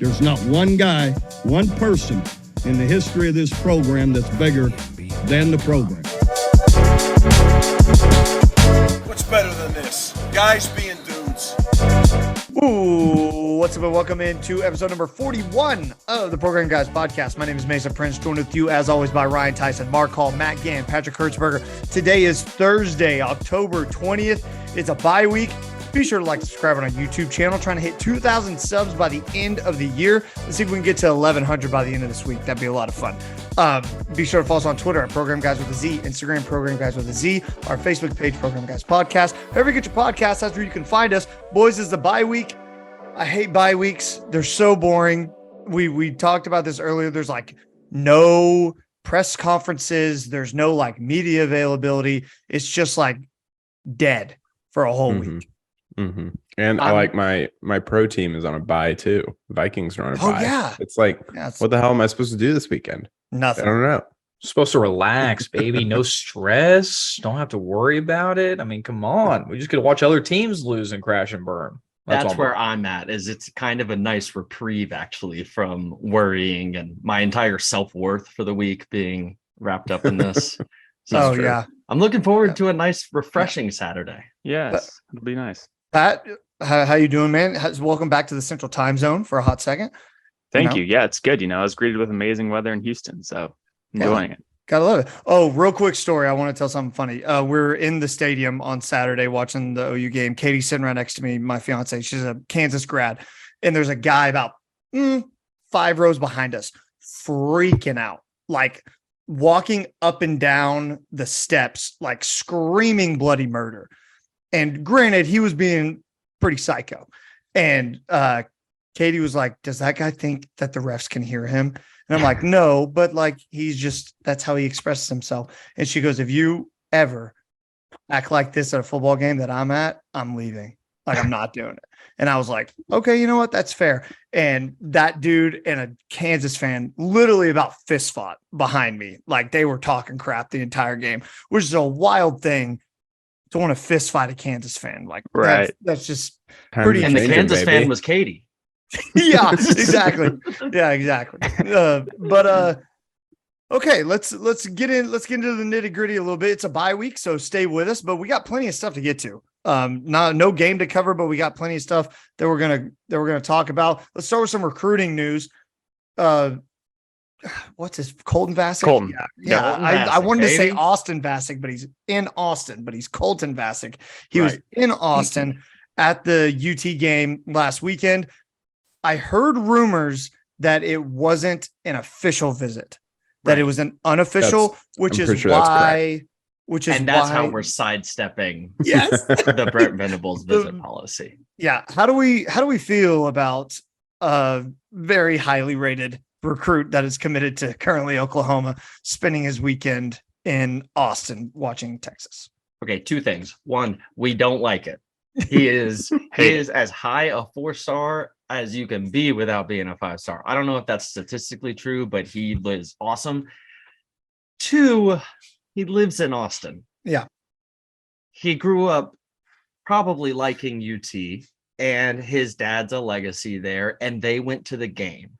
There's not one guy, one person in the history of this program that's bigger than the program. What's better than this? Guys being dudes. Ooh, what's up and welcome into episode number 41 of the Program Guys podcast. My name is Mason Prince, joined with you as always by Ryan Tyson, Mark Hall, Matt Gann, Patrick Hertzberger. Today is Thursday, October 20th. It's a bye week. Be sure to like, subscribe on our YouTube channel. Trying to hit 2,000 subs by the end of the year. Let's see if we can get to 1,100 by the end of this week. That'd be a lot of fun. Be sure to follow us on Twitter at Program Guys with a Z, Instagram Program Guys with a Z, our Facebook page Program Guys Podcast. Wherever you get your podcasts, that's where you can find us. Boys, is the bye week. I hate bye weeks. They're so boring. We talked about this earlier. There's like no press conferences. There's no like media availability. It's just like dead for a whole week. Mm-hmm. And I like my pro team is on a bye too. Vikings are on a bye. Yeah. It's like, what the hell am I supposed to do this weekend? Nothing. I don't know. Supposed to relax, baby. No stress. Don't have to worry about it. I mean, come on. We just get to watch other teams lose and crash and burn. That's where I'm at. Is it's kind of a nice reprieve actually from worrying and my entire self-worth for the week being wrapped up in this. So yeah. I'm looking forward to a nice, refreshing Saturday. Yes, it'll be nice. Pat, how you doing, man? Welcome back to the Central Time Zone for a hot second. Thank you. Yeah, it's good. I was greeted with amazing weather in Houston, so enjoying it. Gotta love it. Oh, real quick story. I want to tell something funny. We're in the stadium on Saturday watching the OU game. Katie's sitting right next to me, my fiance. She's a Kansas grad. And there's a guy about 5 rows behind us freaking out, like walking up and down the steps, like screaming bloody murder. And granted, he was being pretty psycho. And Katie was like, does that guy think that the refs can hear him? And I'm like, no, but like, that's how he expresses himself. And she goes, if you ever act like this at a football game that I'm at, I'm leaving. Like, I'm not doing it. And I was like, okay, you know what? That's fair. And that dude and a Kansas fan literally about fist fought behind me. Like they were talking crap the entire game, which is a wild thing to want to fist fight a Kansas fan. Like, right. That's just pretty. And the Kansas fan was Katie. Yeah, exactly. Yeah, exactly. Okay, let's get into the nitty-gritty a little bit. It's a bye week, so stay with us, but we got plenty of stuff to get to. No game to cover, but we got plenty of stuff that we're gonna talk about. Let's start with some recruiting news. What's his Colton Vasek? Colton. Yeah. Colton I Vasek, wanted to say baby. Austin Vasek, but he's in Austin, but he's Colton Vasek. He was Right. in Austin at the UT game last weekend. I heard rumors that it wasn't an official visit, that it was an unofficial, which is why how we're sidestepping yes the Brent Venables visit policy. Yeah. How do we feel about a very highly rated recruit that is committed to currently Oklahoma spending his weekend in Austin watching Texas? Okay, 2 things. 1, we don't like it. He is as high a 4-star as you can be without being a 5-star. I don't know if that's statistically true, but he was awesome. 2, he lives in Austin. Yeah. He grew up probably liking UT, and his dad's a legacy there, and they went to the game.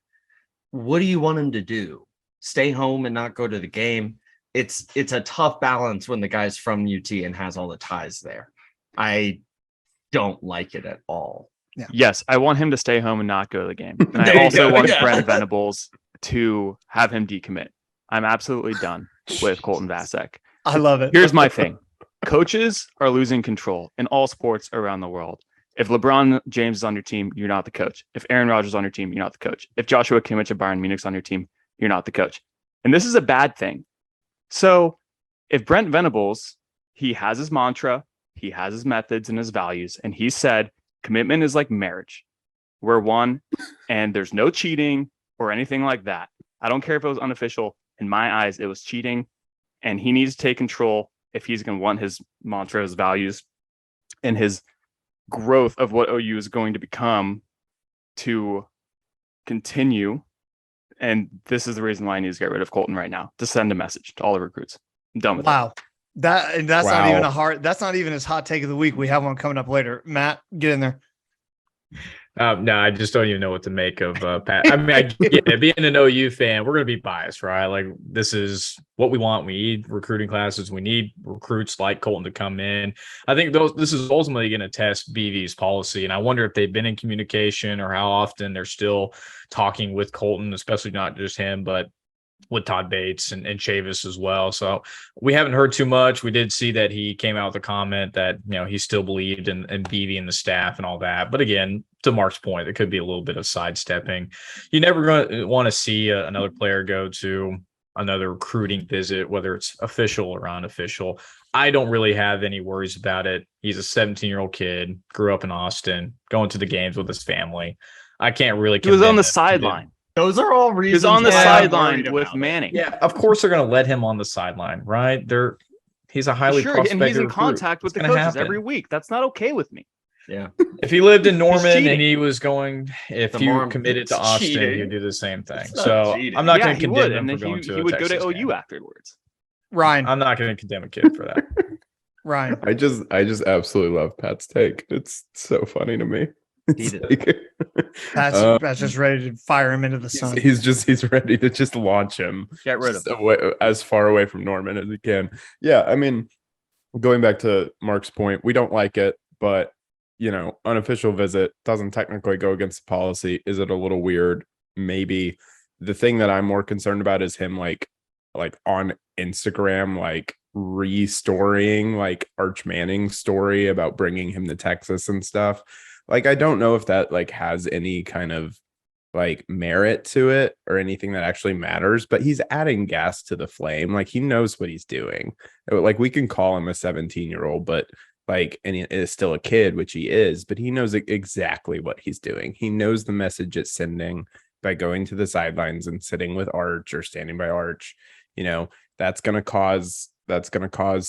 What do you want him to do? Stay home and not go to the game? It's a tough balance when the guy's from UT and has all the ties there. I don't like it at all. Yeah. Yes, I want him to stay home and not go to the game. And I also want Brent Venables to have him decommit. I'm absolutely done with Colton Vasek. I love it. Here's my thing. Coaches are losing control in all sports around the world. If LeBron James is on your team, you're not the coach. If Aaron Rodgers is on your team, you're not the coach. If Joshua Kimmich of Bayern Munich's on your team, you're not the coach. And this is a bad thing. So if Brent Venables, he has his mantra, he has his methods and his values, and he said, commitment is like marriage. We're one, and there's no cheating or anything like that. I don't care if it was unofficial. In my eyes, it was cheating, and he needs to take control if he's going to want his mantra, his values, and his growth of what OU is going to become to continue. And this is the reason why I need to get rid of Colton right now, to send a message to all the recruits. I'm done with it. Wow. That's not even that's not even his hot take of the week. We have one coming up later. Matt, get in there. No, I just don't even know what to make of Pat. I mean, I get it. Being an OU fan, we're going to be biased, right? Like, this is what we want. We need recruiting classes. We need recruits like Colton to come in. I think this is ultimately going to test BV's policy. And I wonder if they've been in communication or how often they're still talking with Colton, especially not just him, but with Todd Bates and Chavis as well. So we haven't heard too much. We did see that he came out with a comment that, he still believed in BV and the staff and all that. But again, to Mark's point, it could be a little bit of sidestepping. You're never going to want to see another player go to another recruiting visit, whether it's official or unofficial. I don't really have any worries about it. He's a 17-year-old kid, grew up in Austin, going to the games with his family. I can't really. He was on the sideline. Those are all reasons. He's on the why I'm sideline worried with about it. Manning. Yeah, of course they're going to let him on the sideline, right? He's a highly Sure, and prospective he's in recruit. contact with It's the gonna coaches happen. every week. That's not okay with me. Yeah. If he lived in Norman cheating. and he was going, if The you more committed to it's Austin, cheating. he'd do the same thing. It's not So cheating. I'm not Yeah, going to he condemn would, him and for then going to he a would go to Texas OU game. afterwards. Ryan. I'm not going to condemn a kid for that. Ryan. I just absolutely love Pat's take. It's so funny to me. It's Heated. Pat's just ready to fire him into the sun. he's ready to just launch him Get rid of just as far away from Norman as he can. Yeah, I mean, going back to Mark's point, we don't like it, but unofficial visit doesn't technically go against the policy. Is it a little weird? Maybe. The thing that I'm more concerned about is him like on Instagram, like restoring like Arch Manning's story about bringing him to Texas and stuff. Like, I don't know if that like has any kind of like merit to it or anything that actually matters, but he's adding gas to the flame. Like, he knows what he's doing. Like, we can call him a 17-year-old, but and he is still a kid, which he is, but he knows exactly what he's doing. He knows the message it's sending by going to the sidelines and sitting with Arch or standing by Arch. That's going to cause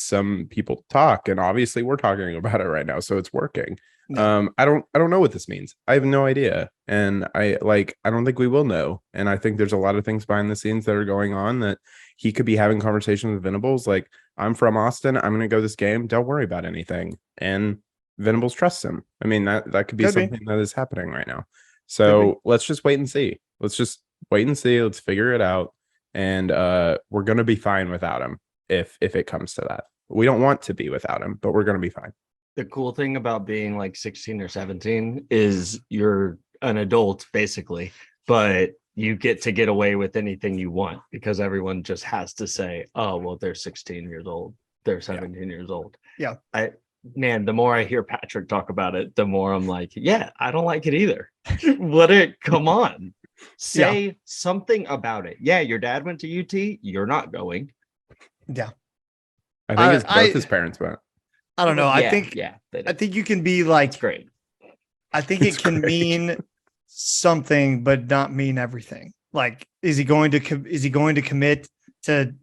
some people to talk. And obviously we're talking about it right now. So it's working. Yeah. I don't know what this means. I have no idea. And I don't think we will know. And I think there's a lot of things behind the scenes that are going on that he could be having conversations with Venables. Like, I'm from Austin. I'm going to go this game. Don't worry about anything. And Venables trusts him. I mean, that could be something that is happening right now. So let's just wait and see. Let's figure it out. And we're going to be fine without him if it comes to that. We don't want to be without him, but we're going to be fine. The cool thing about being like 16 or 17 is you're an adult basically, but you get to get away with anything you want because everyone just has to say, oh, well, they're 16 years old. They're 17 years old. Yeah. The more I hear Patrick talk about it, the more I'm like, yeah, I don't like it either. Come on. Say something about it. Yeah, your dad went to UT. You're not going. Yeah. I think it's both his parents went. I don't know. Yeah, I think you can be like, it's great. I think it can mean something, but not mean everything. Like, is he going to commit to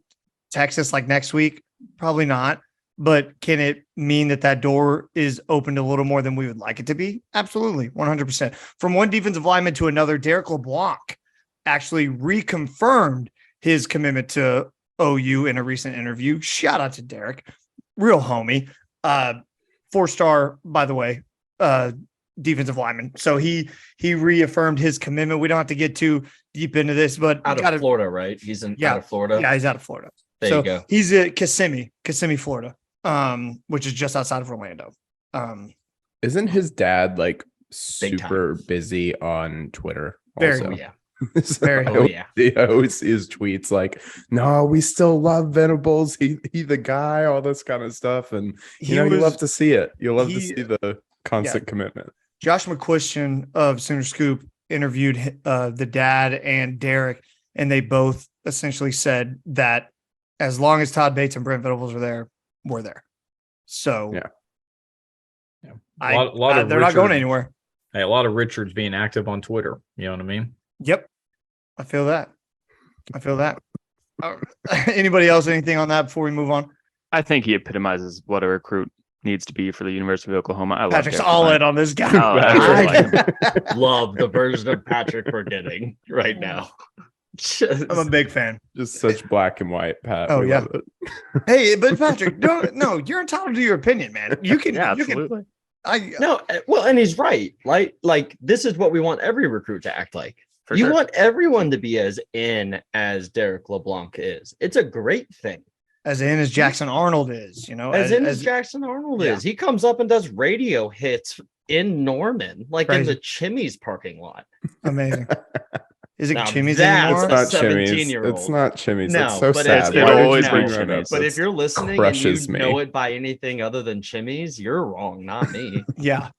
Texas like next week? Probably not. But can it mean that door is opened a little more than we would like it to be? Absolutely. 100%. From one defensive lineman to another, Derek LeBlanc actually reconfirmed his commitment to OU in a recent interview. Shout out to Derek. Real homie. 4-star, by the way, defensive lineman. So he reaffirmed his commitment. We don't have to get too deep into this, but Out of Florida, right? He's out of Florida. Yeah, he's out of Florida. There you go. He's at Kissimmee, Florida, which is just outside of Orlando. Isn't his dad like Big super busy on Twitter? Very, Also? Yeah. So Very. I always see his tweets like, no, we still love Venables. He the guy, all this kind of stuff. And you love to see it. You love to see the constant commitment. Josh McCuistion of Sooner Scoop interviewed the dad and Derek, and they both essentially said that as long as Todd Bates and Brent Venables are there, we're there. So Yeah. they're not going anywhere. Hey, a lot of Richards being active on Twitter. You know what I mean? Yep. I feel that. Anybody else, anything on that before we move on? I think he epitomizes what a recruit needs to be for the University of Oklahoma. I love Patrick's Derek all LeBlanc. in on this guy. Oh, I really like him. Love the version of Patrick we're getting right now. I'm a big fan. Just such black and white, Pat. Oh, We yeah. love it. Hey, but Patrick, no, you're entitled to your opinion, man. You can, Yeah, you can, absolutely. No, well, and he's right. Like this is what we want every recruit to act like. For You sure. want everyone to be as in as Derek LeBlanc is. It's a great thing. as in as Jackson Arnold is, As in as Jackson Arnold yeah. is. He comes up and does radio hits in Norman, like in Crazy. the Chimmy's parking lot. amazing. Is it Now Chimmy's that's anymore? It's not Chimmy's. 17-year-old. It's not Chimmy's. No, That's so but sad. if- Why it'll did always you be bring that up? Chimmy's. But if That's- you're listening and you crushes me. know it by anything other than Chimmy's, you're wrong, not me. Yeah.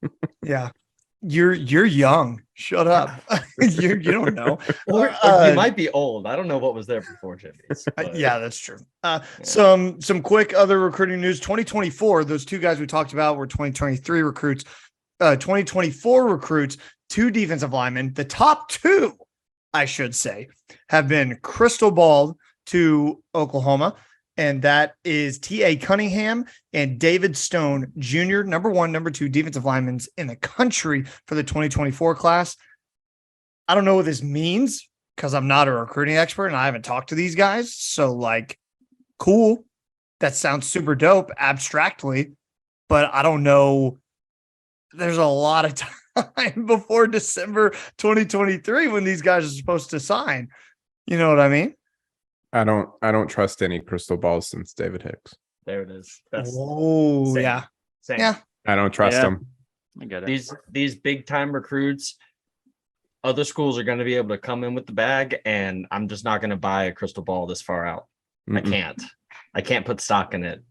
Yeah. You're young. Shut up. you don't know. Or you might be old. I don't know what was there before Chimmy's. but- Yeah, that's true. Some quick other recruiting news. 2024, those two guys we talked about were 2023 recruits. 2024 recruits, 2 defensive linemen. The top 2, I should say, have been crystal balled to Oklahoma, and that is T.A. Cunningham and David Stone Jr., number 1, number 2 defensive linemen in the country for the 2024 class. I don't know what this means because I'm not a recruiting expert and I haven't talked to these guys. So, like, cool. That sounds super dope abstractly, but I don't know. There's a lot of time before December 2023 when these guys are supposed to sign. You know what I mean? I don't trust any crystal balls since David Hicks. There it is. That's Oh, same. yeah. same. Yeah. I don't trust Yeah. him. I get it. These big time recruits, other schools are going to be able to come in with the bag, and I'm just not going to buy a crystal ball this far out. Mm-mm. I can't put stock in it.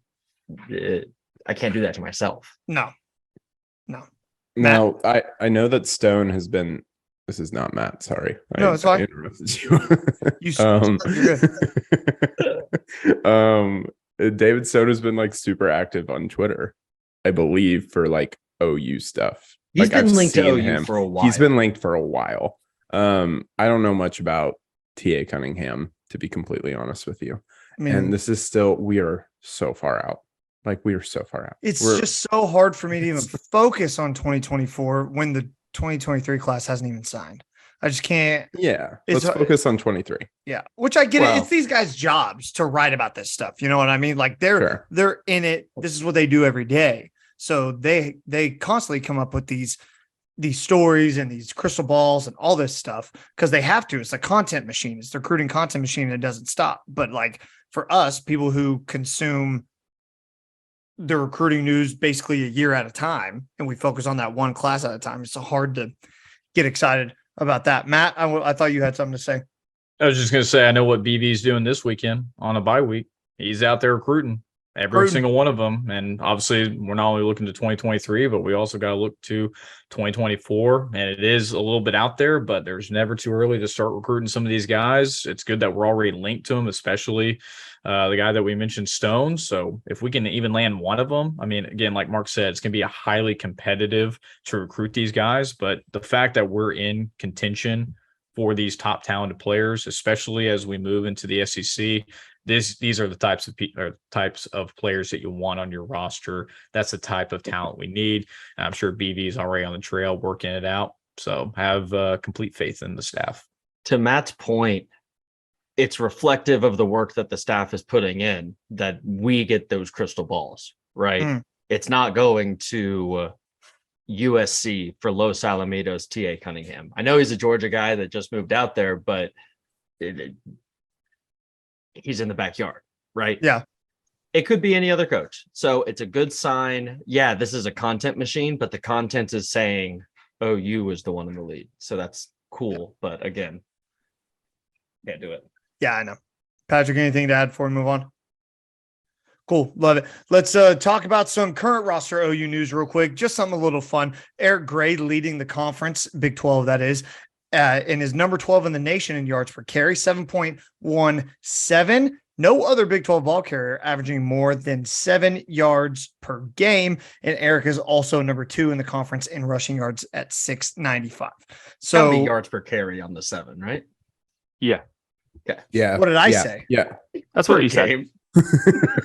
I can't do that to myself. No. Now, I know that Stone has been. This is not Matt. Sorry. No, it's fine. I interrupted you. You're good. David Stone has been like super active on Twitter, I believe, for like OU stuff. He's Like, been I've linked to seen OU him. for a while. He's been linked for a while. I don't know much about T.A. Cunningham, to be completely honest with you. I mean, And this is still, we are so far out. Like, we are so far out. it's We're- just so hard for me to even focus on 2024 when the 2023 class hasn't even signed. I just can't. Yeah. It's- Let's focus on 23. Yeah, which I get Well- it. It's these guys' jobs to write about this stuff. You know what I mean? Like Sure. they're in it. This is what they do every day. So they constantly come up with these stories and these crystal balls and all this stuff because they have to. It's a content machine. It's the recruiting content machine that doesn't stop. But like for us, people who consume the recruiting news basically a year at a time, and we focus on that one class at a time, it's so hard to get excited about that. Matt, I thought you had something to say. I was just going to say, I know what BV's doing this weekend on a bye week. He's out there recruiting every single one of them. And obviously, we're not only looking to 2023, but we also got to look to 2024. And it is a little bit out there, but there's never too early to start recruiting some of these guys. It's good that we're already linked to them, especially the guy that we mentioned, Stone. So if we can even land one of them, I mean, again, like Mark said, it's going to be a highly competitive to recruit these guys. But the fact that we're in contention for these top talented players, especially as we move into the SEC, these are the types of players that you want on your roster. That's the type of talent we need. And I'm sure BV is already on the trail working it out. So have complete faith in the staff. To Matt's point, it's reflective of the work that the staff is putting in that we get those crystal balls, right? Mm. It's not going to USC for Los Alamitos T.A. Cunningham. I know he's a Georgia guy that just moved out there, but he's in the backyard, right? Yeah. It could be any other coach. So it's a good sign. Yeah, this is a content machine, but the content is saying OU is the one in the lead. So that's cool. But again, can't do it. Yeah, I know. Patrick, anything to add before we move on? Cool. Love it. Let's talk about some current roster OU news real quick. Just something a little fun. Eric Gray leading the conference, Big 12, that is, and is number 12 in the nation in yards per carry, 7.17. No other Big 12 ball carrier averaging more than 7 yards per game. And Eric is also number 2 in the conference in rushing yards at 695. How So many yards per carry on the 7, right? Yeah, Yeah. what did I say? Yeah. that's what Per you said. game.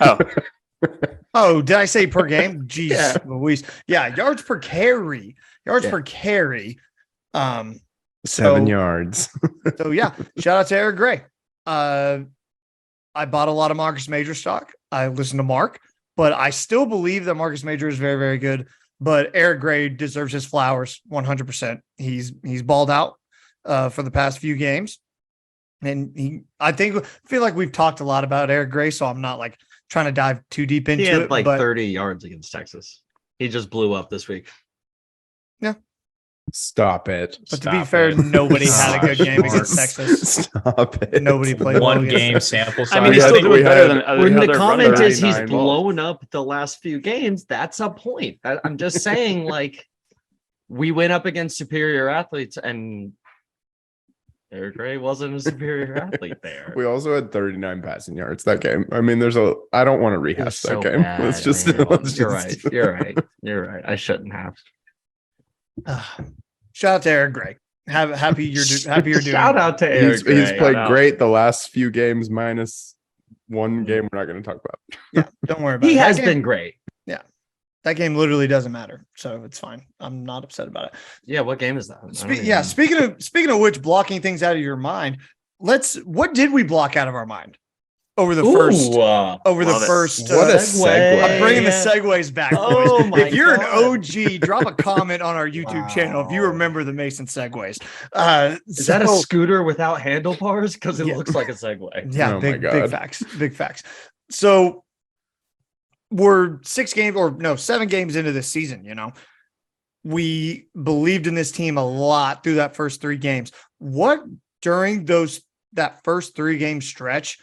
Oh, Oh, did I say per game? Jeez, Yeah. Louise. Yeah, yards per carry. Yards Yeah. per carry. 7 So, yards. so yeah, shout out to Eric Gray. I bought a lot of Marcus Major stock. I listened to Mark, but I still believe that Marcus Major is very, very good. but Eric Gray deserves his flowers 100%. He's balled out for the past few games. And I feel like we've talked a lot about Eric Gray, so I'm not like trying to dive too deep into He had it. like but 30 yards against Texas. He just blew up this week. Stop it. But to be fair, nobody had a good game against Texas. Stop it. Nobody played well One against game Texas. sample size. I mean, he's I still think we doing better better than when the other comment runner is he's 39 balls. blown up the last few games. That's a point. I'm just saying, like, we went up against superior athletes, and Eric Gray wasn't a superior athlete there. We also had 39 passing yards that game. I mean, I don't want to rehash that game. Let's just, You're right. You're right. I shouldn't have. Shout out to Eric Gray. Happy you're doing. Shout out to Eric Gray. He's played great the last few games, minus one game we're not going to talk about. Yeah, don't worry about it. He That has game- been great. That game literally doesn't matter, so it's fine. I'm not upset about it. Yeah, what game is that? Speaking of which, blocking things out of your mind. What did we block out of our mind over the first? Love it. What a segue. I'm bringing the segues back. Oh boys. my If you're God. an OG, drop a comment on our YouTube channel if you Wow. remember the Mason segues. Is that a scooter without handlebars? Because it Yeah. looks like a Segway. Yeah, Oh my big God. facts. Big facts. So we're 7 games into this season, We believed in this team a lot through that first 3 games. What during that first 3-game stretch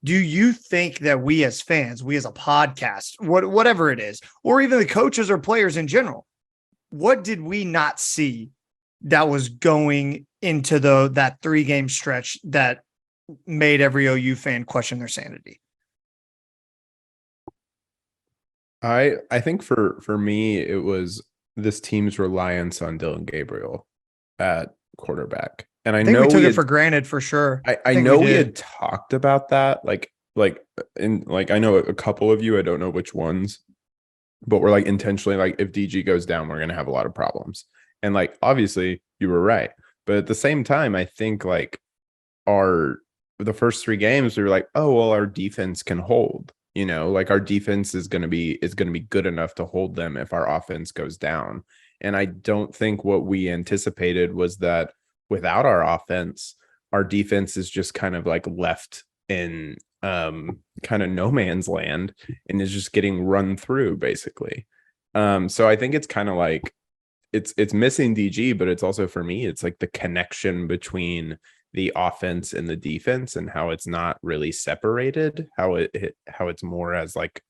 do you think that we as fans, we as a podcast, whatever it is, or even the coaches or players in general, what did we not see that was going into that 3-game stretch that made every OU fan question their sanity? I think for me, it was this team's reliance on Dylan Gabriel at quarterback. And I think we took it for granted for sure. I think know we we did. had talked about that. I know a couple of you, I don't know which ones, but we're like intentionally like, if DG goes down, we're going to have a lot of problems. And like, obviously you were right. But at the same time, I think like the first 3 games, we were like, oh, well, our defense can hold. Like our defense is going to be good enough to hold them if our offense goes down. And I don't think what we anticipated was that without our offense, our defense is just kind of like left in kind of no man's land and is just getting run through basically. So I think it's kind of like it's missing DG, but it's also, for me, it's like the connection between the offense and the defense and how it's not really separated, how it's more as like,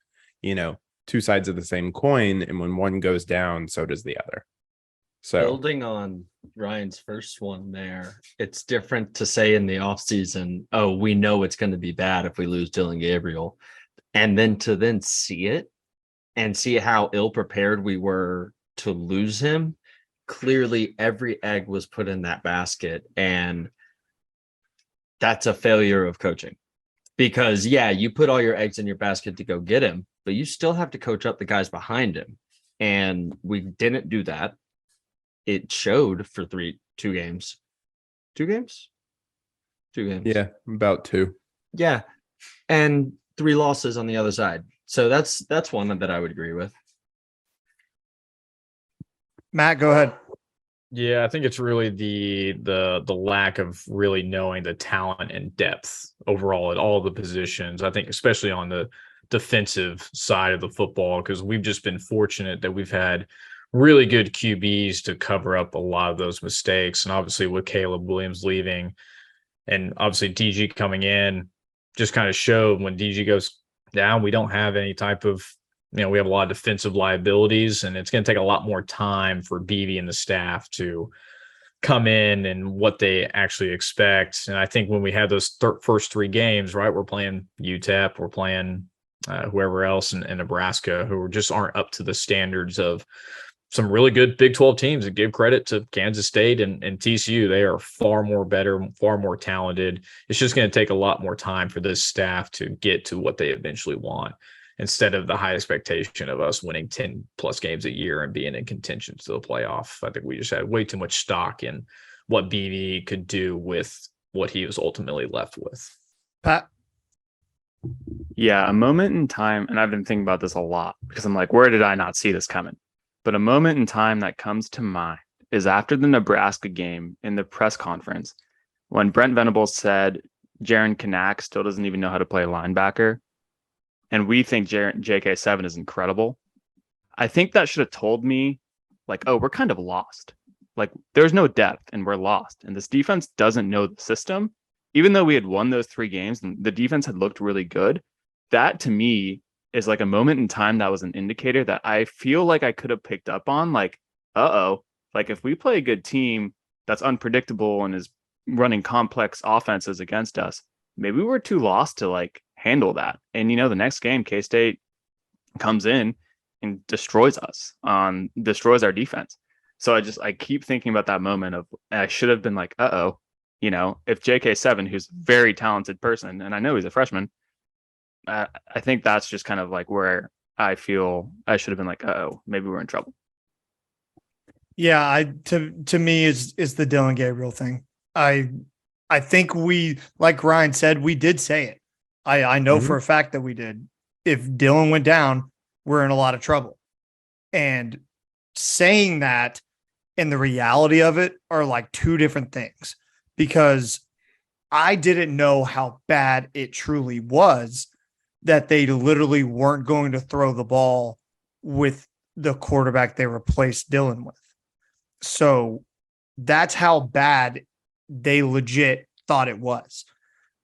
2 sides of the same coin. And when one goes down, so does the other. So Building on Ryan's first one there, it's different to say in the offseason, oh, we know it's going to be bad if we lose Dylan Gabriel. And then to see it and see how ill prepared we were to lose him. Clearly, every egg was put in that basket. And that's a failure of coaching. Because, yeah, you put all your eggs in your basket to go get him, but you still have to coach up the guys behind him. And we didn't do that. It showed for 2 games. 2 games? 2 games. yeah, about 2. Yeah. And 3 losses on the other side. So that's one that I would agree with. Matt, go ahead. Yeah, I think it's really the lack of really knowing the talent and depth overall at all the positions. I think especially on the defensive side of the football, because we've just been fortunate that we've had really good QBs to cover up a lot of those mistakes. And obviously with Caleb Williams leaving and obviously DG coming in, just kind of showed when DG goes down, we don't have any type of, we have a lot of defensive liabilities, and it's going to take a lot more time for BV and the staff to come in and what they actually expect. And I think when we had those first 3 games, right, we're playing UTEP, we're playing whoever else in Nebraska, who just aren't up to the standards of some really good Big 12 teams. And give credit to Kansas State and TCU. They are far more better, far more talented. It's just going to take a lot more time for this staff to get to what they eventually want, instead of the high expectation of us winning 10 plus games a year and being in contention to the playoff. I think we just had way too much stock in what BV could do with what he was ultimately left with. Pat? Yeah, a moment in time, and I've been thinking about this a lot because I'm like, where did I not see this coming? but a moment in time that comes to mind is after the Nebraska game in the press conference when Brent Venables said Jaron Kanak still doesn't even know how to play linebacker, and we think JK7 is incredible. I think that should have told me, like, oh, we're kind of lost. Like, there's no depth and we're lost. And this defense doesn't know the system. Even though we had won those 3 games and the defense had looked really good, that to me is like a moment in time that was an indicator that I feel like I could have picked up on. Like, like if we play a good team that's unpredictable and is running complex offenses against us, maybe we're too lost to like handle that. And, you know, the next game, K-State comes in and destroys us, destroys our defense. So I keep thinking about that moment of I should have been like, you know, if JK7, who's a very talented person, and I know he's a freshman, I think that's just kind of like where I feel I should have been like, maybe we're in trouble. Yeah, to me is the Dylan Gabriel thing. I think we, like Ryan said, we did say it. I know for a fact that we did. If Dylan went down, we're in a lot of trouble. And saying that and the reality of it are like 2 different things, because I didn't know how bad it truly was that they literally weren't going to throw the ball with the quarterback they replaced Dylan with. So that's how bad they legit thought it was.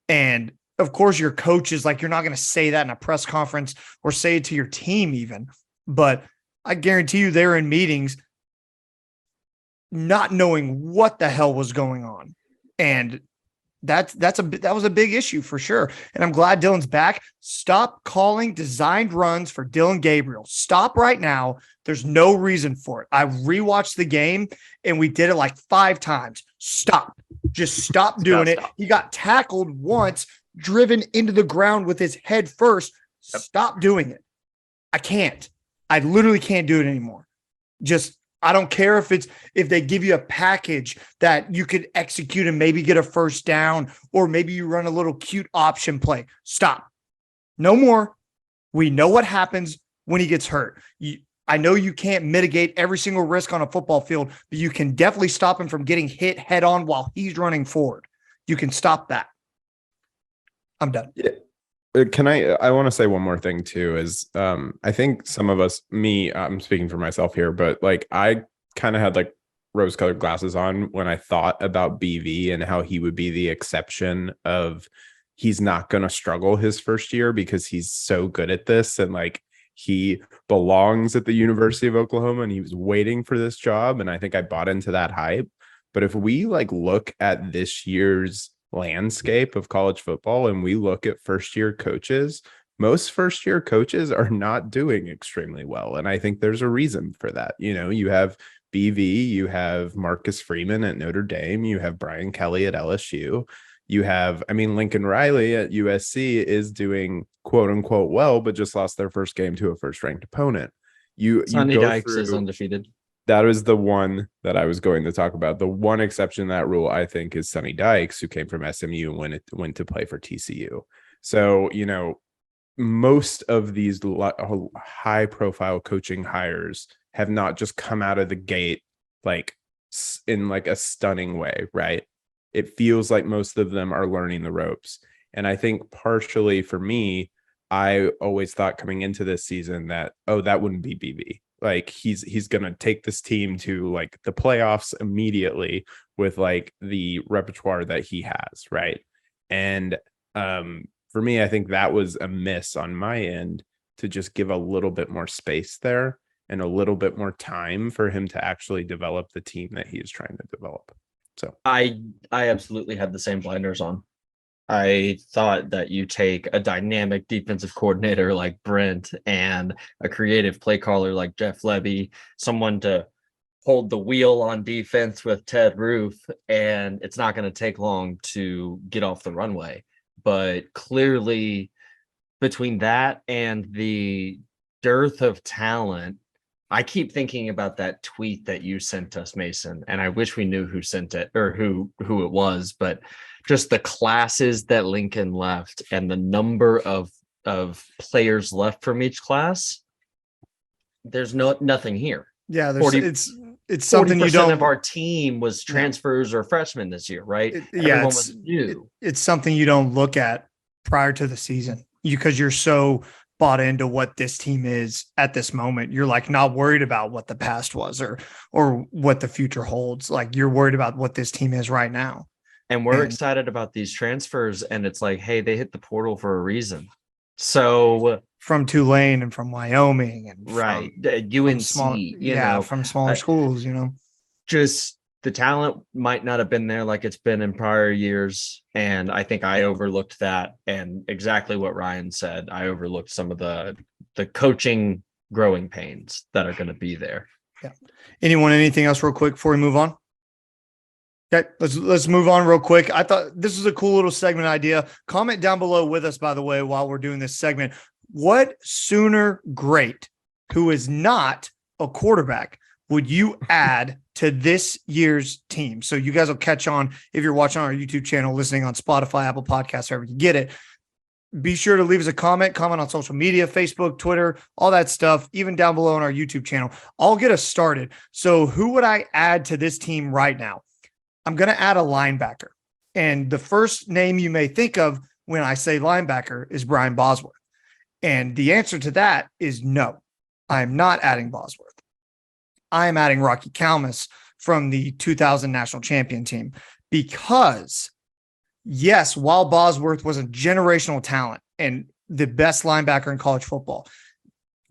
And of course, your coach is like, you're not going to say that in a press conference or say it to your team even, but I guarantee you they're in meetings not knowing what the hell was going on. And that was a big issue for sure. And I'm glad Dylan's back. Stop calling designed runs for Dylan Gabriel. Stop right now. There's no reason for it. I rewatched the game and we did it like 5 times. Stop. Just stop doing it. He got tackled once, driven into the ground with his head first. Stop doing it. I can't. I literally can't do it anymore. I don't care if they give you a package that you could execute and maybe get a first down, or maybe you run a little cute option play. Stop. No more. We know what happens when he gets hurt. I know you can't mitigate every single risk on a football field, but you can definitely stop him from getting hit head on while he's running forward. You can stop that. I'm done. Yeah. I want to say one more thing too, is I think some of us, I'm speaking for myself here, but like I kind of had like rose colored glasses on when I thought about BV and how he would be the exception of he's not going to struggle his first year because he's so good at this. And like, he belongs at the University of Oklahoma and he was waiting for this job. And I think I bought into that hype. But if we like look at this year's landscape of college football and we look at first year coaches, most first year coaches are not doing extremely well. And I think there's a reason for that. You know, you have BV, you have Marcus Freeman at Notre Dame, you have Brian Kelly at LSU, you have, Lincoln Riley at USC is doing quote unquote well, but just lost their first game to a first ranked opponent. Sonny Dykes is undefeated. That is the one that I was going to talk about. The one exception to that rule, I think, is Sonny Dykes, who came from SMU and went to play for TCU. So, you know, most of these high profile coaching hires have not just come out of the gate like in like a stunning way, right? It feels like most of them are learning the ropes. And I think partially for me, I always thought coming into this season that, that wouldn't be BB. Like he's going to take this team to like the playoffs immediately with like the repertoire that he has. Right. And for me, I think that was a miss on my end to just give a little bit more space there and a little bit more time for him to actually develop the team that he is trying to develop. So I absolutely had the same blinders on. I thought that you take a dynamic defensive coordinator like Brent and a creative play caller like Jeff Lebby, someone to hold the wheel on defense with Ted Roof, and it's not going to take long to get off the runway. But clearly, between that and the dearth of talent, I keep thinking about that tweet that you sent us, Mason, and I wish we knew who sent it or who it was, but just the classes that Lincoln left and the number of players left from each class, there's nothing here. Yeah, 40 it's something you 40% don't. of our team was transfers or freshmen this year, right? Yeah, Everyone was new. it's something you don't look at prior to the season because you're so bought into what this team is at this moment. You're like not worried about what the past was or what the future holds. Like you're worried about what this team is right now. And we're excited about these transfers. And it's like, hey, they hit the portal for a reason. So from Tulane and from Wyoming and right, from UNC, small, you know, from smaller schools, you know, just the talent might not have been there like it's been in prior years. And I think I overlooked that. And exactly what Ryan said, I overlooked some of the coaching growing pains that are going to be there. Yeah. Anything else real quick before we move on? Okay, let's move on real quick. I thought this was a cool little segment idea. Comment down below with us, by the way, while we're doing this segment. What Sooner great who is not a quarterback would you add to this year's team? So you guys will catch on if you're watching on our YouTube channel, listening on Spotify, Apple Podcasts, wherever you get it. Be sure to leave us a comment on social media, Facebook, Twitter, all that stuff, even down below on our YouTube channel. I'll get us started. So who would I add to this team right now? I'm going to add a linebacker. And the first name you may think of when I say linebacker is Brian Bosworth. And the answer to that is no, I'm not adding Bosworth. I am adding Rocky Kalmus from the 2000 national champion team because, yes, while Bosworth was a generational talent and the best linebacker in college football,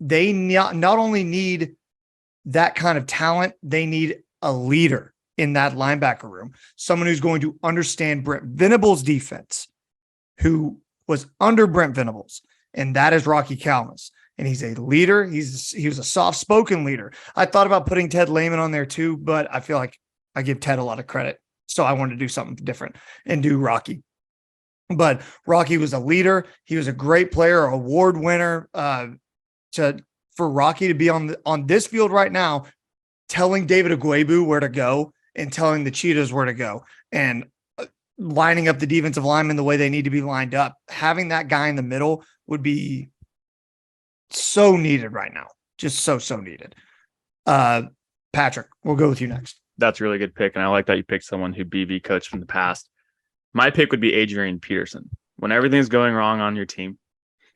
they not only need that kind of talent, they need a leader in that linebacker room, someone who's going to understand Brent Venables' defense, who was under Brent Venables, and that is Rocky Kalmus. And he's a leader. He was a soft-spoken leader. I thought about putting Ted Lehman on there too, but I feel like I give Ted a lot of credit. So I wanted to do something different and do Rocky. But Rocky was a leader. He was a great player, award winner. For Rocky to be on this field right now, telling David Agwebu where to go and telling the Cheetahs where to go and lining up the defensive linemen the way they need to be lined up. Having that guy in the middle would be so needed right now. Just so needed. Patrick, we'll go with you next. That's a really good pick. And I like that you picked someone who BV coached from the past. My pick would be Adrian Peterson. When everything's going wrong on your team,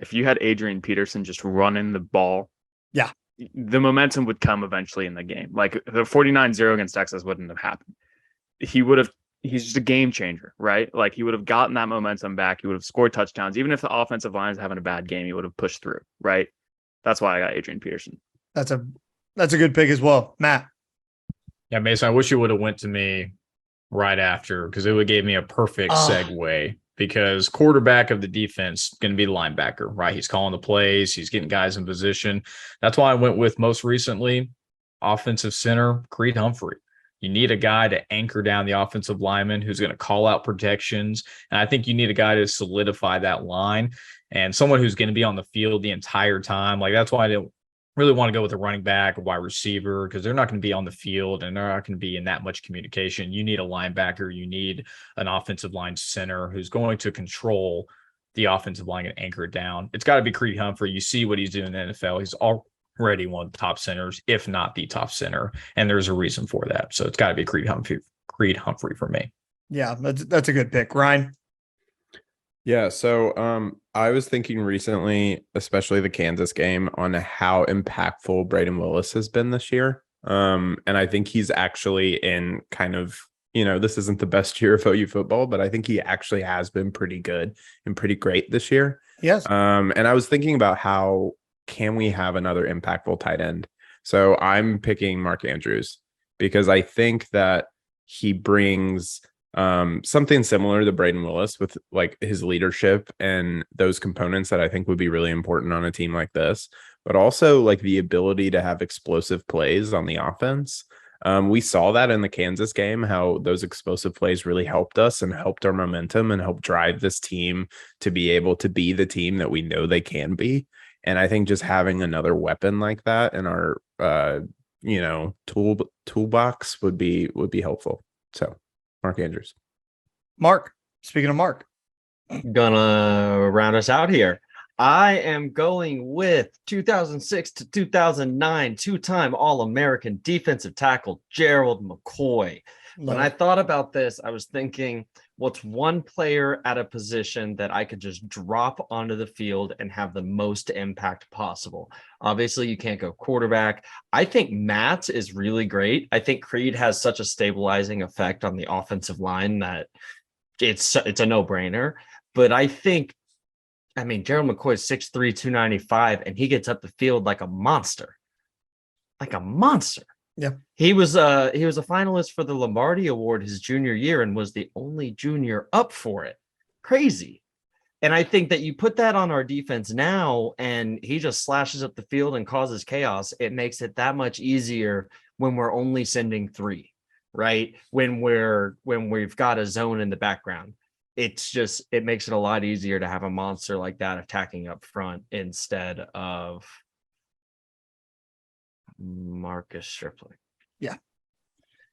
if you had Adrian Peterson just running the ball, yeah, the momentum would come eventually in the game. Like the 49-0 against Texas wouldn't have happened. He's just a game changer, right? Like he would have gotten that momentum back. He would have scored touchdowns. Even if the offensive line is having a bad game, he would have pushed through, right? That's why I got Adrian Peterson. That's a good pick as well. Matt. Yeah, Mason, I wish you would have went to me right after because it would give me a perfect segue because quarterback of the defense is going to be the linebacker, right? He's calling the plays. He's getting guys in position. That's why I went with most recently offensive center, Creed Humphrey. You need a guy to anchor down the offensive lineman who's going to call out protections. And I think you need a guy to solidify that line and someone who's going to be on the field the entire time. Like that's why I didn't really want to go with a running back or wide receiver because they're not going to be on the field and they're not going to be in that much communication. You need a linebacker. You need an offensive line center who's going to control the offensive line and anchor it down. It's got to be Creed Humphrey. You see what he's doing in the NFL. He's already one of the top centers, if not the top center. And there's a reason for that. So it's got to be Creed Humphrey for me. Yeah, that's a good pick. Ryan? Yeah, so I was thinking recently, especially the Kansas game, on how impactful Braden Willis has been this year. And I think he's actually in kind of, this isn't the best year of OU football, but I think he actually has been pretty good and pretty great this year. Yes. And I was thinking about how can we have another impactful tight end? So I'm picking Mark Andrews because I think that he brings something similar to Braden Willis with like his leadership and those components that I think would be really important on a team like this, but also like the ability to have explosive plays on the offense. We saw that in the Kansas game, how those explosive plays really helped us and helped our momentum and helped drive this team to be able to be the team that we know they can be. And I think just having another weapon like that in our, toolbox would be helpful. So Mark Andrews. Mark, speaking of Mark. Gonna round us out here. I am going with 2006 to 2009 two-time All-American defensive tackle Gerald McCoy. When I thought about this, I was thinking, what's one player at a position that I could just drop onto the field and have the most impact possible? Obviously, you can't go quarterback. I think Matt is really great. I think Creed has such a stabilizing effect on the offensive line that it's a no-brainer. But Gerald McCoy is 6'3", 295, and he gets up the field like a monster. Like a monster. Yeah. He was a finalist for the Lombardi Award his junior year and was the only junior up for it. Crazy. And I think that you put that on our defense now and he just slashes up the field and causes chaos. It makes it that much easier when we're only sending 3, right? When we've got a zone in the background. It makes it a lot easier to have a monster like that attacking up front instead of Marcus Stripling. Yeah.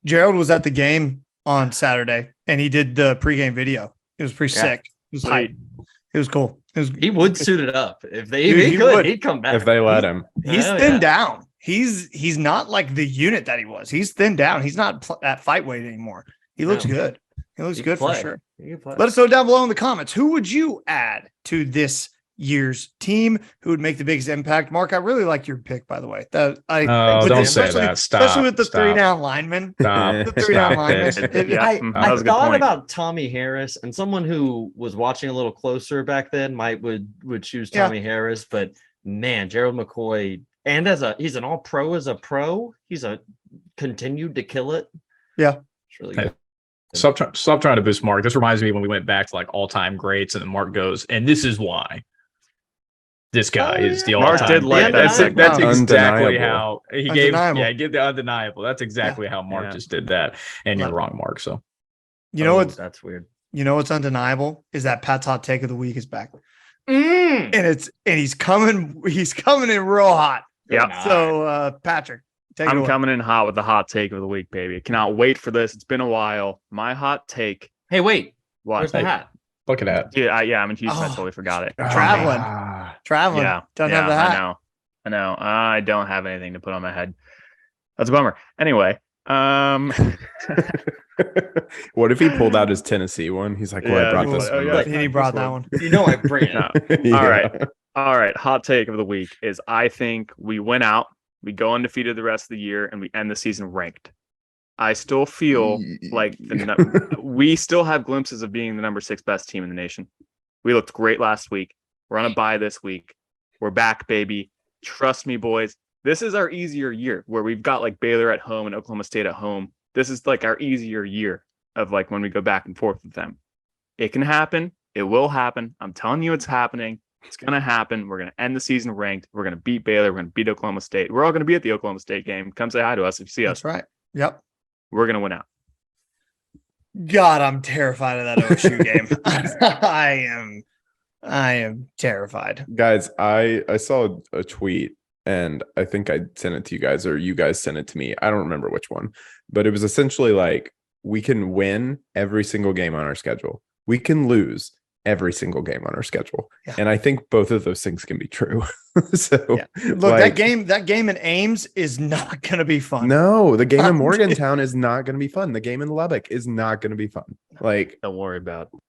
Gerald was at the game on Saturday and he did the pregame video. It was pretty sick. It was hype. It was cool. He would suit it up if he'd come back if they let him. He's thinned down. He's not like the unit that he was. He's thinned down. He's not at fight weight anymore. He looks good. He looks good for sure. Let us know down below in the comments. Who would you add to this year's team? Who would make the biggest impact? Mark, I really like your pick, by the way. Don't say that. Stop. Especially with the 3-down linemen. Stop. The 3-down linemen. I thought about Tommy Harris, and someone who was watching a little closer back then would choose Tommy Harris, but man, Gerald McCoy, and he's an all-pro as a pro. He's continued to kill it. Yeah. It's really good. Stop trying to boost Mark. This reminds me when we went back to like all-time greats, and then Mark goes, and this is why this guy is the all-time. Mark did like that's exactly Undeniable. how he gave the undeniable. That's exactly how Mark just did that. And you're wrong, Mark. So that's weird. You know what's undeniable is that Pat's hot take of the week is back. And he's coming in real hot. Yeah. So Patrick, I'm coming in hot with the hot take of the week, baby. I cannot wait for this. It's been a while. My hot take. Hey, wait. What? Where's the hat? Look at that. Yeah, I'm in Houston. I totally forgot it. Traveling. Yeah. Don't have the hat. I know. I don't have anything to put on my head. That's a bummer. Anyway, What if he pulled out his Tennessee one? He's like, well, I brought this one. He brought that one. I bring it. Yeah. All right. Hot take of the week is I think we win out. We go undefeated the rest of the year, and we end the season ranked. I still feel like we still have glimpses of being the number 6 best team in the nation. We looked great last week. We're on a bye this week. We're back, baby. Trust me, boys. This is our easier year where we've got like Baylor at home and Oklahoma State at home. This is like our easier year of like when we go back and forth with them. It can happen. It will happen. I'm telling you it's happening. It's going to happen. We're going to end the season ranked. We're going to beat Baylor. We're going to beat Oklahoma State. We're all going to be at the Oklahoma State game. Come say hi to us if you see us. That's right. Yep. We're going to win out. God, I'm terrified of that OSU game. I am terrified. Guys, I saw a tweet and I think I sent it to you guys or you guys sent it to me. I don't remember which one, but it was essentially like we can win every single game on our schedule. We can lose every single game on our schedule. Yeah. And I think both of those things can be true. Look, that game in Ames is not going to be fun. No, the game in Morgantown is not going to be fun. The game in Lubbock is not going to be fun. Like, don't worry about it.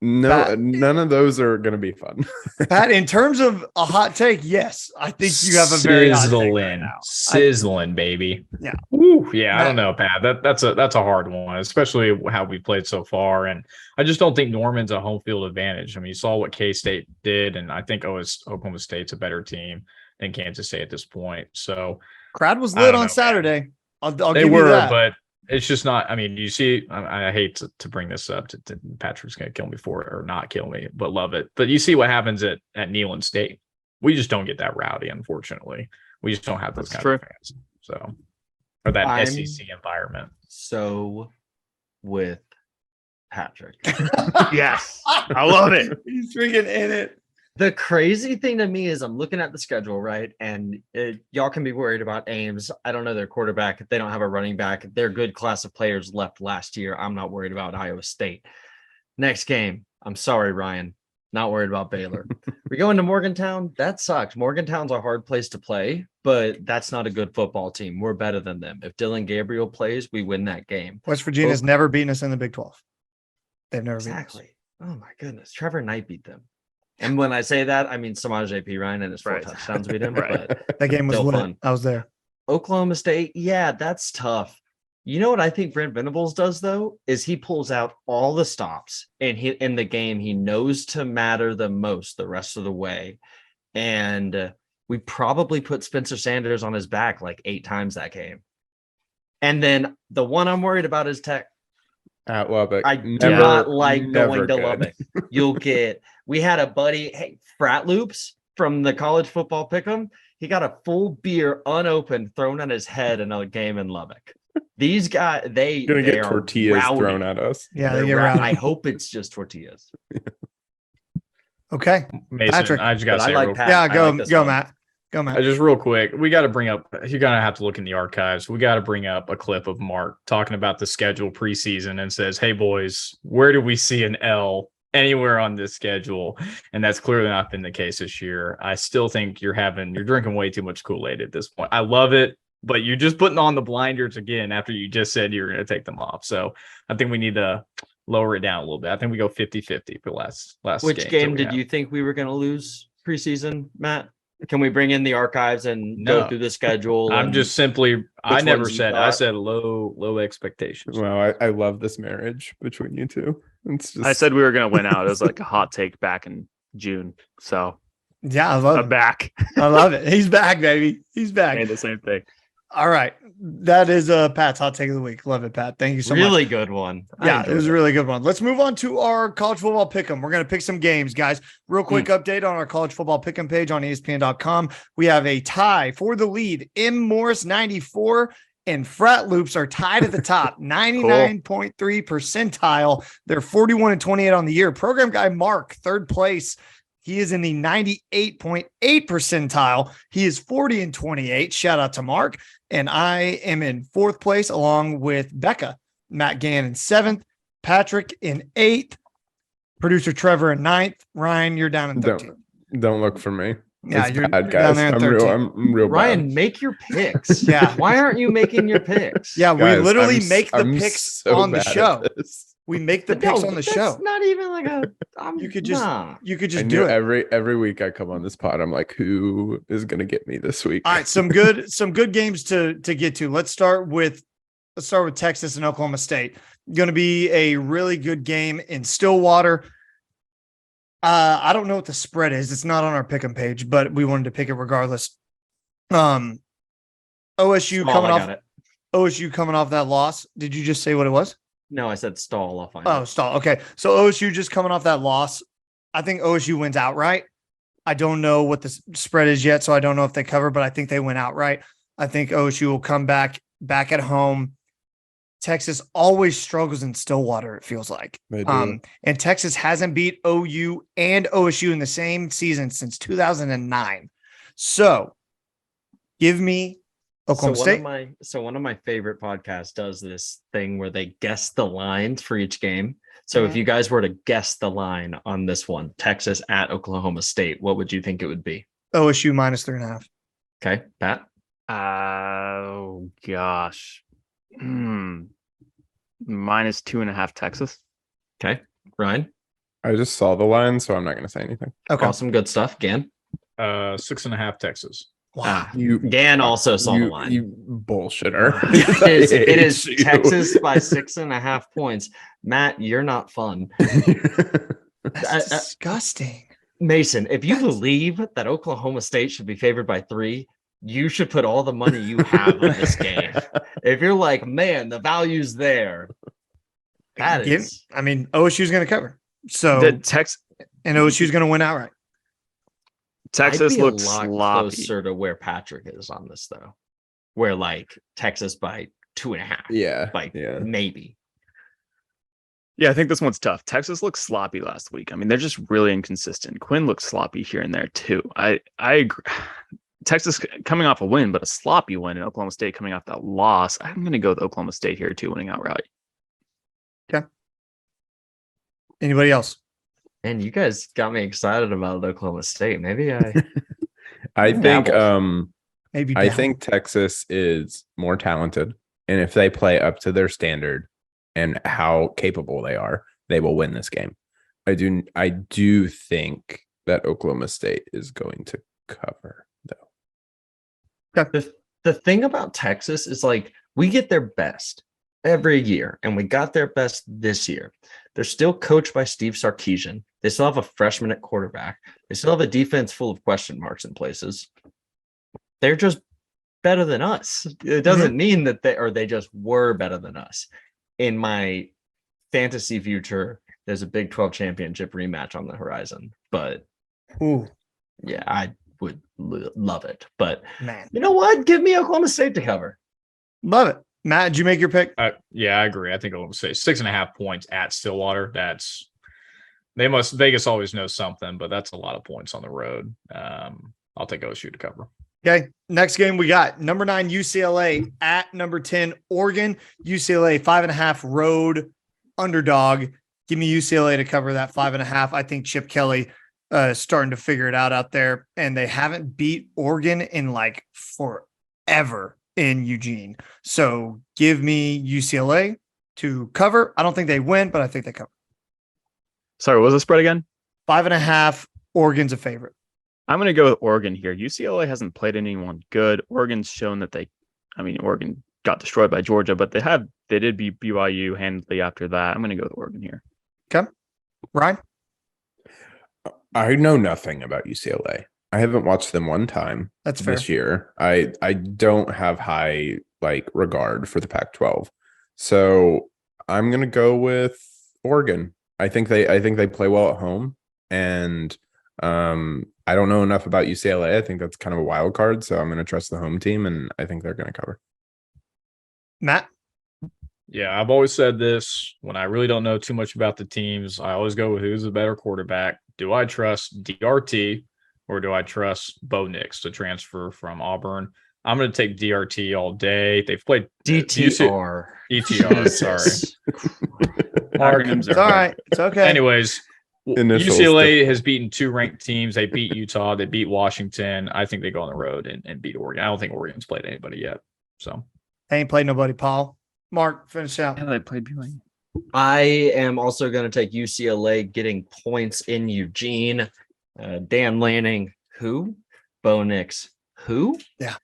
No, Pat, none of those are going to be fun. Pat, in terms of a hot take, yes, I think you have a very hot take right now. Sizzling, baby. Yeah. Woo, yeah, I don't know, Pat. That's a hard one, especially how we played so far. And I just don't think Norman's a home field advantage. I mean, you saw what K-State did, and I think Oklahoma State's a better team than Kansas State at this point. So crowd was lit on Saturday. I'll they give were, you that. but it's just not. I mean, you see, I hate to bring this up. To Patrick's going to kill me for it or not kill me, but love it. But you see what happens at Neyland State. We just don't get that rowdy, unfortunately. We just don't have those kind of fans. So, or that SEC environment. So, with Patrick, yes, I love it. He's freaking in it. The crazy thing to me is I'm looking at the schedule, right? And y'all can be worried about Ames. I don't know their quarterback. They don't have a running back. They're a good class of players left last year. I'm not worried about Iowa State. Next game. I'm sorry, Ryan. Not worried about Baylor. We go into Morgantown. That sucks. Morgantown's a hard place to play, but that's not a good football team. We're better than them. If Dylan Gabriel plays, we win that game. West Virginia's never beaten us in the Big 12. They've never beaten us. Exactly. Oh my goodness. Trevor Knight beat them. And when I say that, I mean Samaje Perine and his 4 touchdowns beat him. But That game was still lit. fun. I was there. Oklahoma State, yeah, that's tough. You know what I think Brent Venables does though is he pulls out all the stops and he in the game he knows to matter the most the rest of the way, and we probably put Spencer Sanders on his back like 8 times that game. And then the one I'm worried about is Tech. At Lubbock. I do not like going to Lubbock. You'll get. We had a buddy, hey, Frat Loops from the college football pick'em. He got a full beer unopened thrown on his head in a game in Lubbock. These guys, they gonna get are tortillas rowdy. thrown at us. Yeah, They're they get rowdy. around. I hope it's just tortillas. Okay. Mason, Patrick. I just got to But I say, like real Pat. Yeah, I go, like this go, one. Matt. Go, Matt. Just real quick, we got to bring up, you're going to have to look in the archives. We got to bring up a clip of Mark talking about the schedule preseason and says, hey, boys, where do we see an L anywhere on this schedule? And that's clearly not been the case this year. I still think you're drinking way too much Kool-Aid at this point. I love it, but you're just putting on the blinders again after you just said you're going to take them off. So I think we need to lower it down a little bit. I think we go 50-50 for last Which game did you think we were going to lose preseason, Matt? Can we bring in the archives and go through the schedule? I'm and just simply, I which never ones you said, I thought? said low expectations. Well, I love this marriage between you two. It's just I said we were going to win out. It was like a hot take back in June. So Yeah, I love I'm it. back. I love it. He's back, baby. He's back. Made the same thing. All right. That is Pat's hot take of the week. Love it, Pat. Thank you so much. really good one. I Yeah, it enjoyed was a really good one. Let's move on to our college football pick'em. We're going to pick some games, guys. Real quick update on our college football pick'em page on ESPN.com. We have a tie for the lead. M. Morris 94 and Frat Loops are tied at the top, 99.3 percentile. They're 41-28 on the year. Program guy Mark, third place. He is in the 98.8 percentile. He is 40-28. Shout out to Mark. And I am in fourth place along with Becca. Matt Gann in seventh. Patrick in eighth. Producer Trevor in ninth. Ryan, you're down in 13th. don't look for me. Yeah, It's you're bad, down guys. there in I'm 13th. real Ryan, bad. make your picks. Yeah. Why aren't you making your picks? Yeah, we Guys, literally I'm make the I'm picks so on the bad at show. this. We make the But picks no, on the that's show. not even like a. You could just nah. you could I just knew do it. every week I come on this pod, I'm like, who is gonna get me this week? All right, some good games to get to. Let's start with Texas and Oklahoma State. Going to be a really good game in Stillwater. I don't know what the spread is. It's not on our pick'em page, but we wanted to pick it regardless. OSU Small, OSU coming off that loss. Did you just say what it was? No, I said stall. I'll find Oh, it. stall. Okay. So OSU just coming off that loss. I think OSU wins outright. I don't know what the spread is yet, so I don't know if they cover, but I think they win outright. I think OSU will come back at home. Texas always struggles in Stillwater, it feels like. They do. And Texas hasn't beat OU and OSU in the same season since 2009. So give me Oklahoma State. One of my favorite podcasts does this thing where they guess the lines for each game. So if you guys were to guess the line on this one, Texas at Oklahoma State, what would you think it would be? OSU minus 3.5. Okay, Pat. Oh gosh. Minus 2.5 Texas. Okay, Ryan. I just saw the line, so I'm not gonna say anything. Okay. Awesome, good stuff. Gan. 6.5 Texas. Wow. Gan also saw the line. You bullshitter. It is I hate you. Texas by 6.5 points. Matt, you're not fun. That's disgusting. Mason, if you believe that Oklahoma State should be favored by 3, you should put all the money you have on this game. If you're like, man, the value's there. That is. I mean, OSU's going to cover. So, The and OSU's going to win outright. Texas I'd be looks a lot sloppy. closer to where Patrick is on this, though. Where like Texas by 2.5. Yeah. Like yeah. maybe. Yeah, I think this one's tough. Texas looked sloppy last week. I mean, they're just really inconsistent. Quinn looks sloppy here and there too. I agree. Texas coming off a win, but a sloppy win, and Oklahoma State coming off that loss. I'm going to go with Oklahoma State here too, winning outright. Anybody else? And you guys got me excited about Oklahoma State. Maybe I I think dabble. Maybe I down. think Texas is more talented, and if they play up to their standard and how capable they are, they will win this game. I do think that Oklahoma State is going to cover, though. The thing about Texas is like we get their best every year, and we got their best this year. They're still coached by Steve Sarkisian. They still have a freshman at quarterback. They still have a defense full of question marks in places. They're just better than us. It doesn't mean that they just were better than us. In my fantasy future, there's a Big 12 championship rematch on the horizon. But Ooh, yeah, I would love it. But man. you know what? Give me Oklahoma State to cover. Love it. Matt, did you make your pick? Yeah, I agree. I think Oklahoma State 6.5 points at Stillwater. Vegas always knows something, but that's a lot of points on the road. I'll take OSU to cover. Okay. Next game we got number 9 UCLA at number 10 Oregon. UCLA 5.5 road underdog. Give me UCLA to cover that 5.5. I think Chip Kelly is starting to figure it out there, and they haven't beat Oregon in like forever in Eugene. So give me UCLA to cover. I don't think they win, but I think they cover. Sorry, what was the spread again? 5.5. Oregon's a favorite. I'm going to go with Oregon here. UCLA hasn't played anyone good. Oregon's shown that Oregon got destroyed by Georgia, but they did beat BYU handily after that. I'm going to go with Oregon here. Okay. Ryan? I know nothing about UCLA. I haven't watched them one time That's fair. this year. I don't have high regard for the Pac-12. So I'm going to go with Oregon. I think they play well at home, and I don't know enough about UCLA. I think that's kind of a wild card, so I'm going to trust the home team, and I think they're going to cover. Matt? Yeah, I've always said this when I really don't know too much about the teams. I always go with who's the better quarterback. Do I trust DRT or do I trust Bo Nix to transfer from Auburn? I'm going to take DRT all day. They've played DTR. ETR, sorry. Mark, Acronyms It's are all hard. right. It's okay. anyways, Initials UCLA has beaten 2 ranked teams. They beat Utah. They beat Washington. I think they go on the road and beat Oregon. I don't think Oregon's played anybody yet. So They ain't played nobody, Paul. Mark, finish out. Yeah, they played BYU. I am also going to take UCLA getting points in Eugene. Dan Lanning, who? Bo Nix, who? Yeah.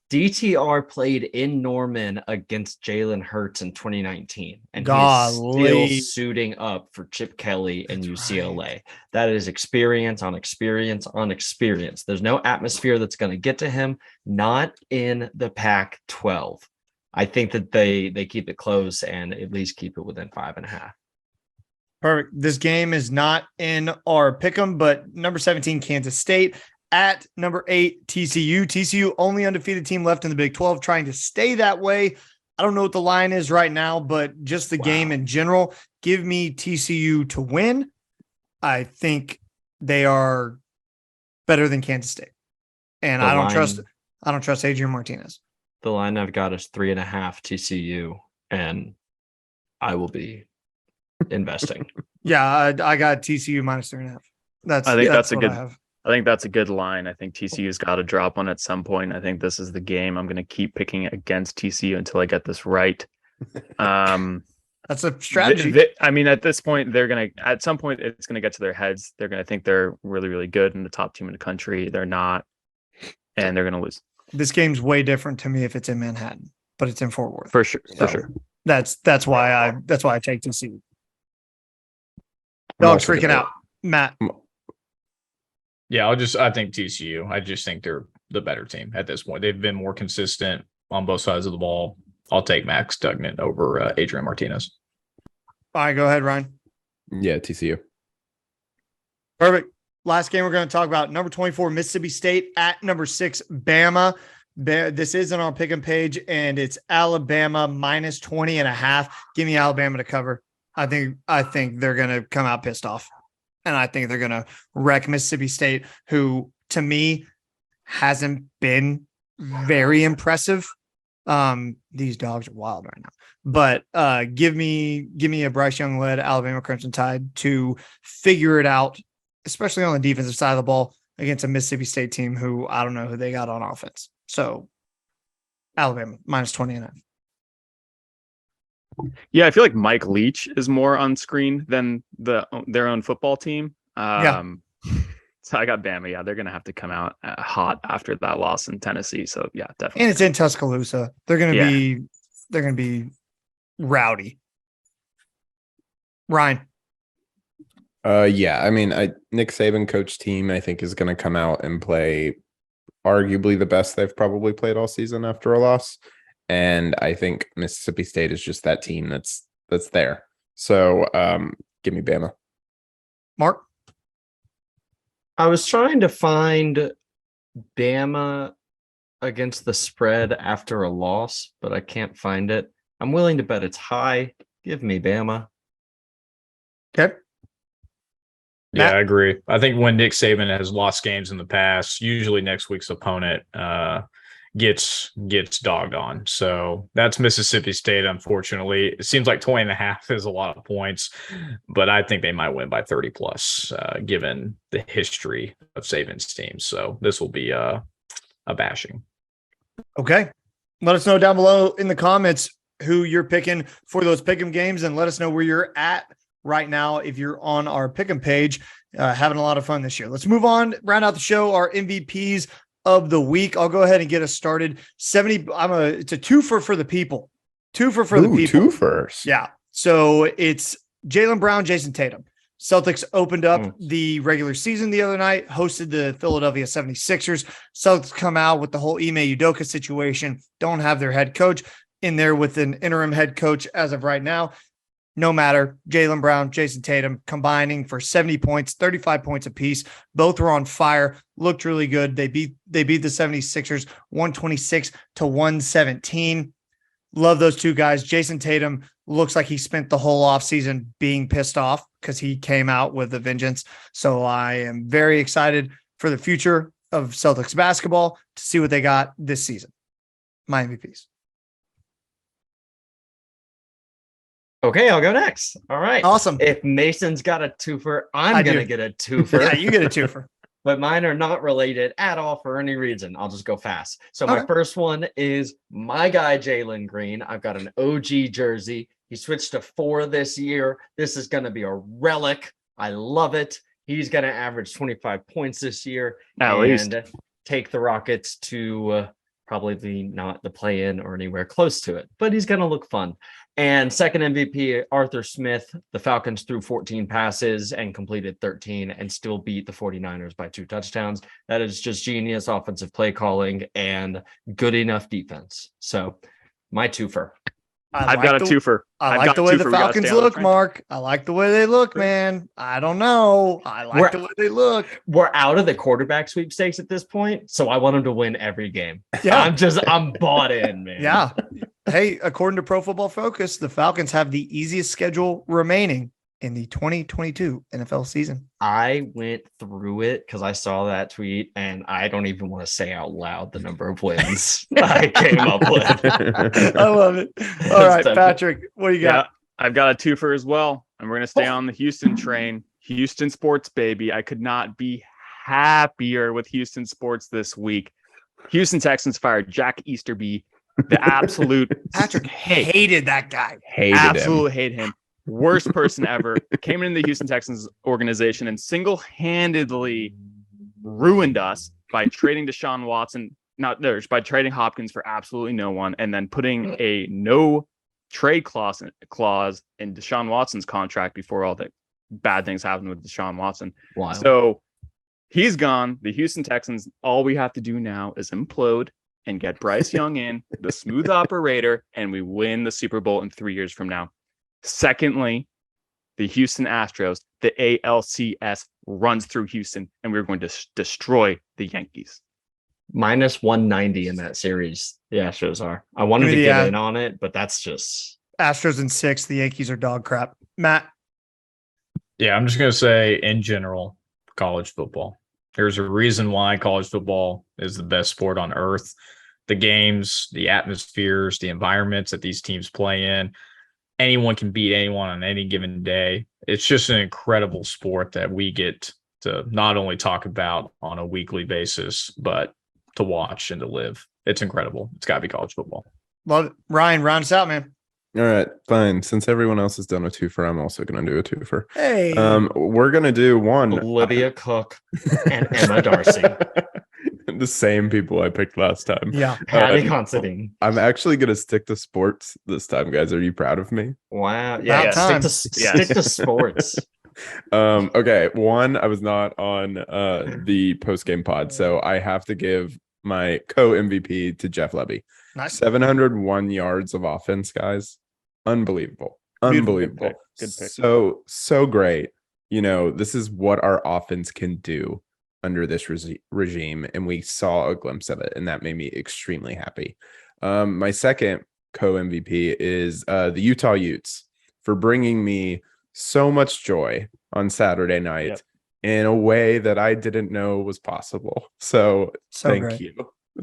DTR played in Norman against Jalen Hurts in 2019, and Golly. he's still suiting up for Chip Kelly and That's UCLA. right. That is experience on experience on experience. There's no atmosphere that's going to get to him, not in the Pac-12. I think that they keep it close and at least keep it within 5.5. Perfect. This game is not in our pick'em, but number 17, Kansas State at number 8, TCU. TCU, only undefeated team left in the Big 12, trying to stay that way. I don't know what the line is right now, but just the game in general, give me TCU to win. I think they are better than Kansas State. And I don't trust Adrian Martinez. The line I've got is 3.5 TCU, and I will be investing. Yeah, I got TCU minus 3.5. I think that's a good line. I think TCU's got to drop one at some point. I think this is the game. I'm going to keep picking against TCU until I get this right. That's a strategy. At this point, at some point, it's going to get to their heads. They're going to think they're really, really good and the top team in the country. They're not, and they're going to lose. This game's way different to me if it's in Manhattan, but it's in Fort Worth. For sure. So For sure. That's why I take TCU. Dog's freaking out. Matt. yeah, I think TCU. I just think they're the better team at this point. They've been more consistent on both sides of the ball. I'll take Max Duggan over Adrian Martinez. All right, go ahead, Ryan. Yeah, TCU. Perfect. Last game we're going to talk about, number 24, Mississippi State at number 6, Bama. This is on our pick'em page, and it's Alabama minus 20.5. Give me Alabama to cover. I think they're going to come out pissed off, and I think they're going to wreck Mississippi State, who to me hasn't been very impressive These dogs are wild right now. But give me a Bryce Young led Alabama Crimson Tide to figure it out, especially on the defensive side of the ball against a Mississippi State team who I don't know who they got on offense. So Alabama -20.5. Yeah, I feel like Mike Leach is more on screen than their own football team. So I got Bama. Yeah, they're gonna have to come out hot after that loss in Tennessee. So yeah, definitely. And it's in Tuscaloosa. They're gonna be rowdy. Ryan. Yeah, I mean, Nick Saban coach team, I think, is going to come out and play arguably the best they've probably played all season after a loss. And I think Mississippi State is just that team that's there. So give me Bama. Mark? I was trying to find Bama against the spread after a loss, but I can't find it. I'm willing to bet it's high. Give me Bama. Okay. Yeah, Matt? I agree. I think when Nick Saban has lost games in the past, usually next week's opponent gets dogged on. So that's Mississippi State, unfortunately. It seems like 20.5 is a lot of points, but I think they might win by 30 plus, given the history of Saban's team. So this will be a bashing. Okay. Let us know down below in the comments who you're picking for those pick'em games, and let us know where you're at right now if you're on our pick'em page. Having a lot of fun this year. Let's move on, round out the show, our MVPs of the week. I'll go ahead and get us started. It's a twofer for the people. Twofer for the people. Twofers. Yeah. So it's Jaylen Brown, Jason Tatum. Celtics opened up the regular season the other night, hosted the Philadelphia 76ers. Celtics come out with the whole Ime Udoka situation. Don't have their head coach in there with an interim head coach as of right now. No matter, Jaylen Brown, Jason Tatum combining for 70 points, 35 points apiece. Both were on fire, looked really good. They beat the 76ers 126-117. Love those two guys. Jason Tatum looks like he spent the whole offseason being pissed off because he came out with a vengeance. So I am very excited for the future of Celtics basketball to see what they got this season. My MVPs. Okay, I'll go next. All right. Awesome. If Mason's got a twofer, I'm going to get a twofer. Yeah, you get a twofer. But mine are not related at all for any reason. I'll just go fast. So my first one is my guy, Jalen Green. I've got an OG jersey. He switched to 4 this year. This is going to be a relic. I love it. He's going to average 25 points this year and take the Rockets to probably not the play-in or anywhere close to it. But he's going to look fun. And second MVP, Arthur Smith. The Falcons threw 14 passes and completed 13 and still beat the 49ers by 2 touchdowns. That is just genius offensive play calling and good enough defense. So my twofer. I've got a twofer. I like the way the Falcons look, Mark. I like the way they look, man. I don't know. I like the way they look. We're out of the quarterback sweepstakes at this point, so I want them to win every game. Yeah. I'm bought in, man. Yeah. Hey, according to Pro Football Focus, the Falcons have the easiest schedule remaining in the 2022 NFL season. I went through it because I saw that tweet, and I don't even want to say out loud the number of wins I came up with. I love it. All right, Patrick, what do you got? Yeah, I've got a twofer as well, and we're going to stay on the Houston train. Houston sports, baby. I could not be happier with Houston sports this week. Houston Texans fired Jack Easterby. The absolute Patrick hated that guy. Absolutely hate him. Worst person ever. Came into the Houston Texans organization and single-handedly ruined us by trading Deshaun Watson, by trading Hopkins for absolutely no one, and then putting a no trade clause in Deshaun Watson's contract before all the bad things happened with Deshaun Watson. Wow. So he's gone. The Houston Texans, all we have to do now is implode and get Bryce Young in, the smooth operator, and we win the Super Bowl in 3 years from now. Secondly, the Houston Astros, the ALCS runs through Houston, and we're going to destroy the Yankees. -190 in that series. The Astros are. I wanted to get in on it, but that's just Astros in 6. The Yankees are dog crap. Matt. Yeah, I'm just going to say in general, college football. There's a reason why college football is the best sport on earth. the games, the atmospheres, the environments that these teams play in. Anyone can beat anyone on any given day. It's just an incredible sport that we get to not only talk about on a weekly basis, but to watch and to live. It's incredible. It's got to be college football. Love it. Ryan, round us out, man. All right, fine. Since everyone else has done a twofer, I'm also going to do a twofer. Hey. We're going to do one. Olivia Cook and Emma Darcy. The same people I picked last time. Yeah. Patty Considine. I'm actually going to stick to sports this time, guys. Are you proud of me? Wow. About Yeah. time. Stick to sports. Okay. One, I was not on the post-game pod, so I have to give my co-MVP to Jeff Levy. Nice. 701 yards of offense, guys. Unbelievable. Unbelievable. Good pick. So great. You know, this is what our offense can do under this regime, and we saw a glimpse of it, and that made me extremely happy. My second co-MVP is the Utah Utes for bringing me so much joy on Saturday night in a way that I didn't know was possible. So thank great. you.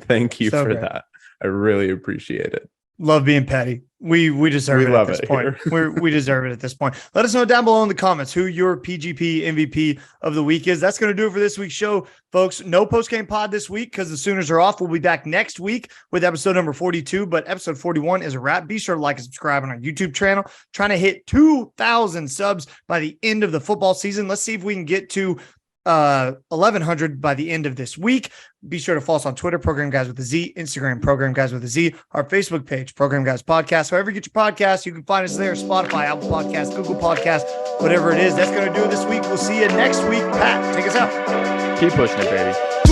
Thank you So for great. that. I really appreciate it. Love being petty. We deserve We it love at this it point. We deserve it at this point. Let us know down below in the comments who your PGP MVP of the week is. That's going to do it for this week's show, folks. No post-game pod this week because the Sooners are off. We'll be back next week with episode number 42, but episode 41 is a wrap. Be sure to like and subscribe on our YouTube channel. Trying to hit 2,000 subs by the end of the football season. Let's see if we can get to 1,100 by the end of this week. Be sure to follow us on Twitter, Program Guys with a Z, Instagram, Program Guys with a Z, our Facebook page, Program Guys Podcast. However you get your podcast, you can find us there, Spotify, Apple Podcast, Google Podcast, whatever it is. That's going to do it this week. We'll see you next week. Pat, take us out. Keep pushing it, baby.